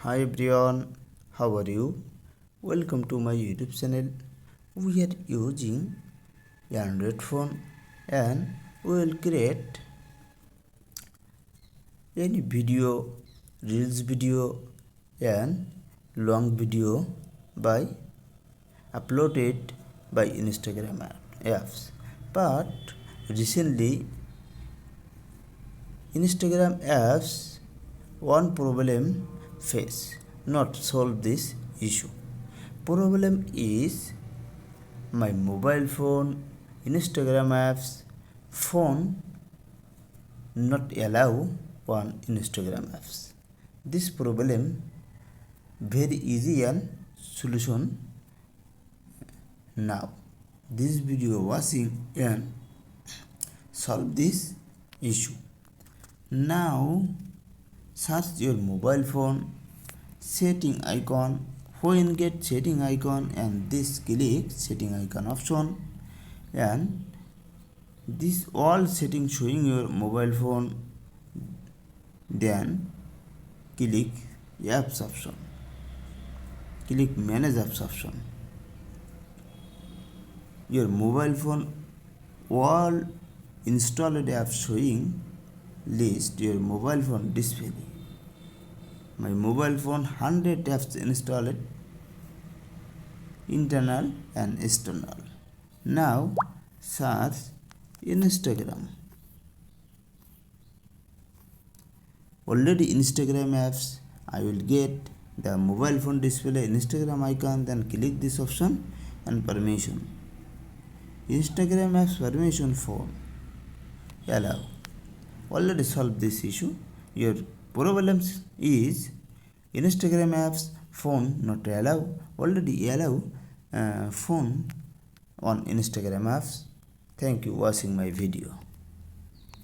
Hi everyone, how are you? Welcome to my YouTube channel. We are using Android phone and we will create any video, reels video and long video by uploaded by Instagram apps. But recently Instagram apps one problem face not solve this issue. Problem is my mobile phone Instagram apps phone not allow on Instagram apps. This problem very easy and solution now. This video watching and solve this issue. Now search your mobile phone setting icon. When get setting icon and this click setting icon option and this all setting showing your mobile phone, then click apps option, click manage apps option. Your mobile phone all installed apps showing list your mobile phone display. My mobile phone 100 apps installed, internal and external. Now search Instagram. Already Instagram apps, I will get the mobile phone display Instagram icon, then click this option and permission. Instagram apps permission phone allow. Already solved this issue. Your problem is Instagram apps phone not allow. Already allow phone on Instagram apps. Thank you watching my video.